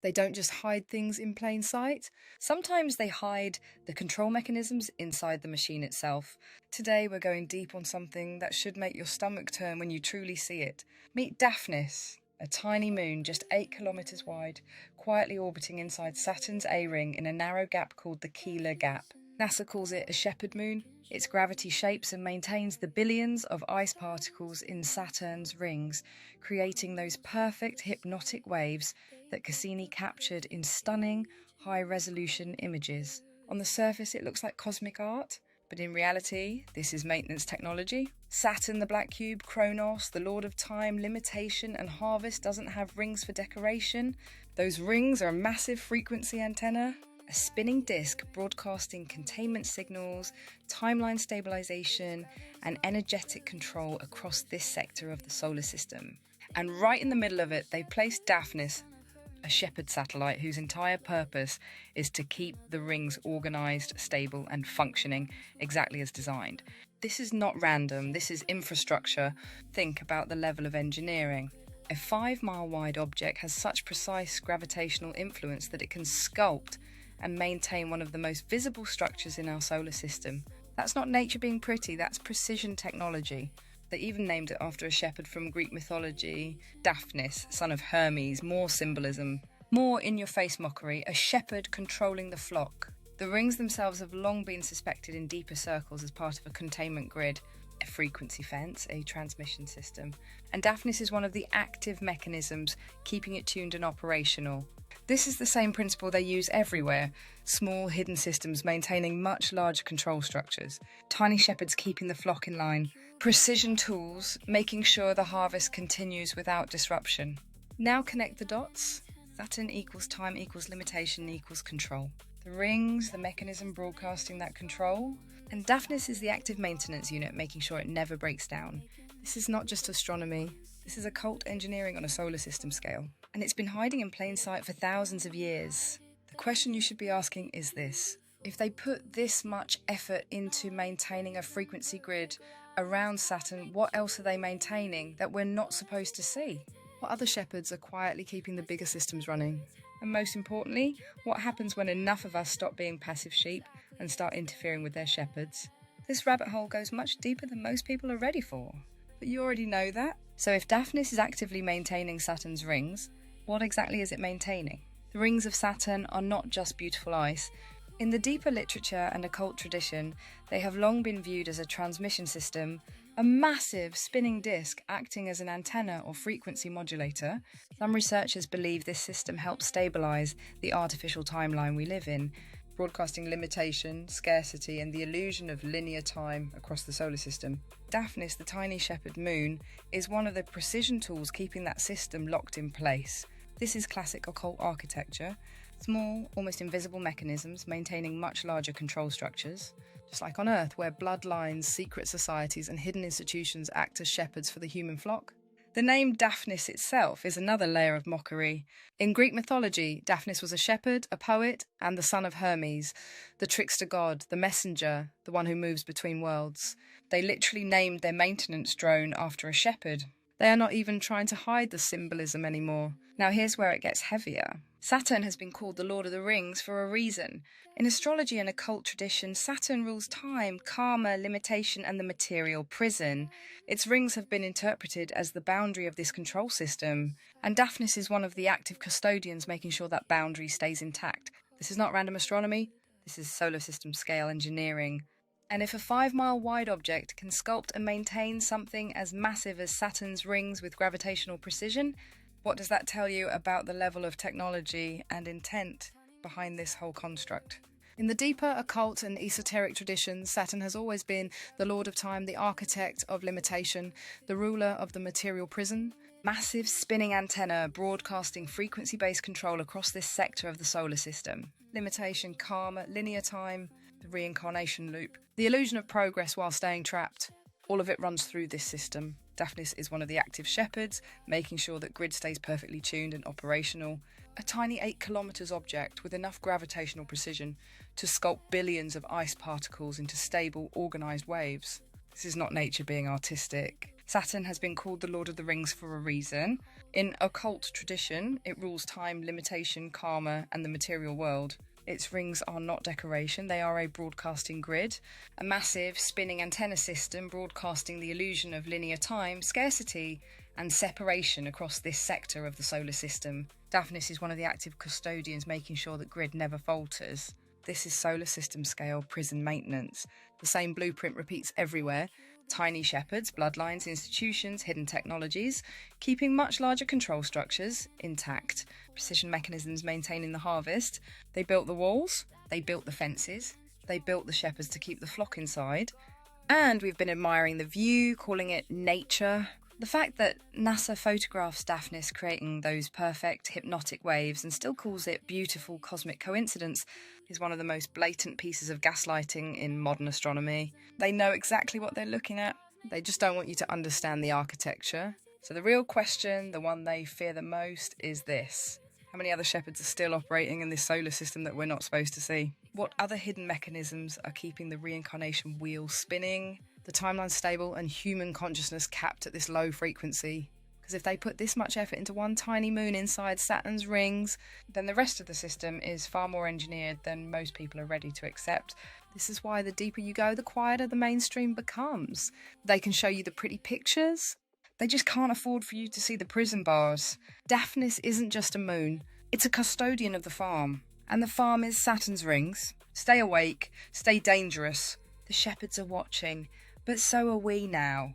They don't just hide things in plain sight. Sometimes they hide the control mechanisms inside the machine itself. Today we're going deep on something that should make your stomach turn when you truly see it. Meet Daphnis, a tiny moon just 8 kilometers wide, quietly orbiting inside Saturn's A-ring in a narrow gap called the Keeler Gap. NASA calls it a shepherd moon. Its gravity shapes and maintains the billions of ice particles in Saturn's rings, creating those perfect hypnotic waves that Cassini captured in stunning, high-resolution images. On the surface, it looks like cosmic art, but in reality, this is maintenance technology. Saturn the Black Cube, Chronos, the Lord of Time, Limitation, and Harvest doesn't have rings for decoration. Those rings are a massive frequency antenna, a spinning disc broadcasting containment signals, timeline stabilisation, and energetic control across this sector of the solar system. And right in the middle of it, they placed Daphnis, a shepherd satellite whose entire purpose is to keep the rings organised, stable, and functioning exactly as designed. This is not random, this is infrastructure. Think about the level of engineering. A 5-mile wide object has such precise gravitational influence that it can sculpt and maintain one of the most visible structures in our solar system. That's not nature being pretty, that's precision technology. They even named it after a shepherd from Greek mythology, Daphnis, son of Hermes. More symbolism, more in-your-face mockery, a shepherd controlling the flock. The rings themselves have long been suspected in deeper circles as part of a containment grid, a frequency fence, a transmission system. And Daphnis is one of the active mechanisms keeping it tuned and operational. This is the same principle they use everywhere, small hidden systems maintaining much larger control structures, tiny shepherds keeping the flock in line, precision tools making sure the harvest continues without disruption. Now connect the dots. Saturn equals time equals limitation equals control. The rings, the mechanism broadcasting that control, and Daphnis is the active maintenance unit making sure it never breaks down. This is not just astronomy, this is occult engineering on a solar system scale. And it's been hiding in plain sight for thousands of years. The question you should be asking is this: if they put this much effort into maintaining a frequency grid around Saturn, what else are they maintaining that we're not supposed to see? What other shepherds are quietly keeping the bigger systems running? And most importantly, what happens when enough of us stop being passive sheep and start interfering with their shepherds? This rabbit hole goes much deeper than most people are ready for. But you already know that. So if Daphnis is actively maintaining Saturn's rings, what exactly is it maintaining? The rings of Saturn are not just beautiful ice. In the deeper literature and occult tradition, they have long been viewed as a transmission system, a massive spinning disc acting as an antenna or frequency modulator. Some researchers believe this system helps stabilise the artificial timeline we live in, broadcasting limitation, scarcity, and the illusion of linear time across the solar system. Daphnis, the tiny shepherd moon, is one of the precision tools keeping that system locked in place. This is classic occult architecture. Small, almost invisible mechanisms maintaining much larger control structures. Just like on Earth, where bloodlines, secret societies, and hidden institutions act as shepherds for the human flock. The name Daphnis itself is another layer of mockery. In Greek mythology, Daphnis was a shepherd, a poet, and the son of Hermes, the trickster god, the messenger, the one who moves between worlds. They literally named their maintenance drone after a shepherd. They are not even trying to hide the symbolism anymore. Now here's where it gets heavier. Saturn has been called the Lord of the Rings for a reason. In astrology and occult tradition, Saturn rules time, karma, limitation, and the material prison. Its rings have been interpreted as the boundary of this control system, and Daphnis is one of the active custodians making sure that boundary stays intact. This is not random astronomy, this is solar system scale engineering. And if a 5-mile wide object can sculpt and maintain something as massive as Saturn's rings with gravitational precision, what does that tell you about the level of technology and intent behind this whole construct? In the deeper occult and esoteric traditions, Saturn has always been the Lord of Time, the architect of limitation, the ruler of the material prison. Massive spinning antenna broadcasting frequency-based control across this sector of the solar system. Limitation, karma, linear time, the reincarnation loop. The illusion of progress while staying trapped. All of it runs through this system. Daphnis is one of the active shepherds, making sure that grid stays perfectly tuned and operational. A tiny 8 kilometers object with enough gravitational precision to sculpt billions of ice particles into stable, organised waves. This is not nature being artistic. Saturn has been called the Lord of the Rings for a reason. In occult tradition, it rules time, limitation, karma, and the material world. Its rings are not decoration, they are a broadcasting grid, a massive spinning antenna system broadcasting the illusion of linear time, scarcity, and separation across this sector of the solar system. Daphnis is one of the active custodians, making sure that grid never falters. This is solar system scale prison maintenance. The same blueprint repeats everywhere. Tiny shepherds, bloodlines, institutions, hidden technologies, keeping much larger control structures intact. Precision mechanisms maintaining the harvest. They built the walls, they built the fences, they built the shepherds to keep the flock inside. And we've been admiring the view, calling it nature. The fact that NASA photographs Daphnis creating those perfect hypnotic waves and still calls it beautiful cosmic coincidence is one of the most blatant pieces of gaslighting in modern astronomy. They know exactly what they're looking at, they just don't want you to understand the architecture. So the real question, the one they fear the most, is this. How many other shepherds are still operating in this solar system that we're not supposed to see? What other hidden mechanisms are keeping the reincarnation wheel spinning? The timeline stable and human consciousness capped at this low frequency. Because if they put this much effort into one tiny moon inside Saturn's rings, then the rest of the system is far more engineered than most people are ready to accept. This is why the deeper you go, the quieter the mainstream becomes. They can show you the pretty pictures. They just can't afford for you to see the prison bars. Daphnis isn't just a moon, it's a custodian of the farm. And the farm is Saturn's rings. Stay awake, stay dangerous. The shepherds are watching, but so are we now.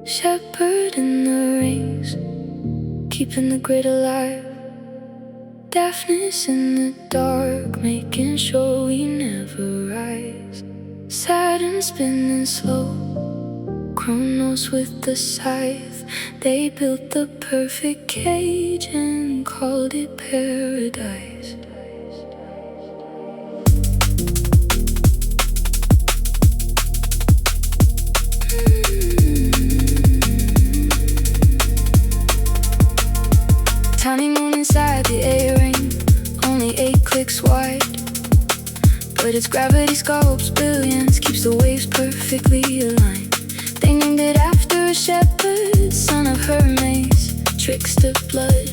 Shepherd in the rings, keeping the grid alive. Daphnis in the dark, making sure we never rise. Saturn spinning slow, Chronos with the scythe. They built the perfect cage and called it paradise. Tiny moon inside the A-ring, only 8 clicks wide. But its gravity sculpts billions, keeps the waves perfectly aligned. They named it after a shepherd, son of Hermes, trickster blood.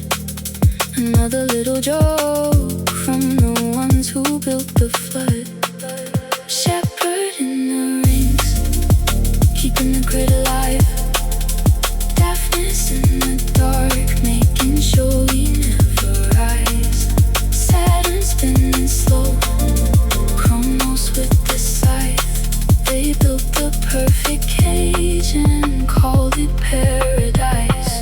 Another little joke from the ones who built the flood. Shepherd in the rings, keeping the grid alive. Daphnis in the dark, making sure we never rise. Saturn spinning slow, Chronos with the scythe. They built the perfect cage and called it paradise.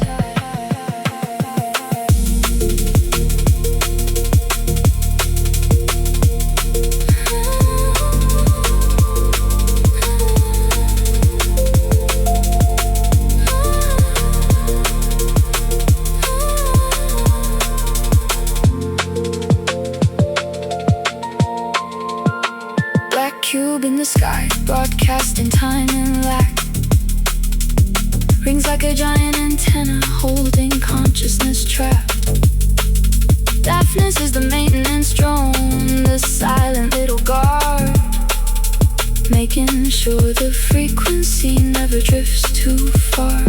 Cube in the sky, broadcasting time and lack. Rings like a giant antenna, holding consciousness trapped. Daphnis is the maintenance drone, the silent little guard, making sure the frequency never drifts too far.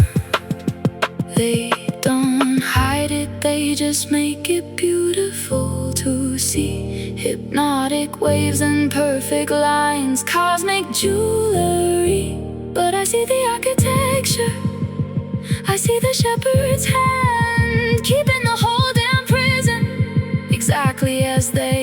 They don't hide it, they just make it beautiful to see. Hypnotic waves and perfect lines, cosmic jewelry. But I see the architecture, I see the shepherd's hand, keeping the whole damn prison exactly as they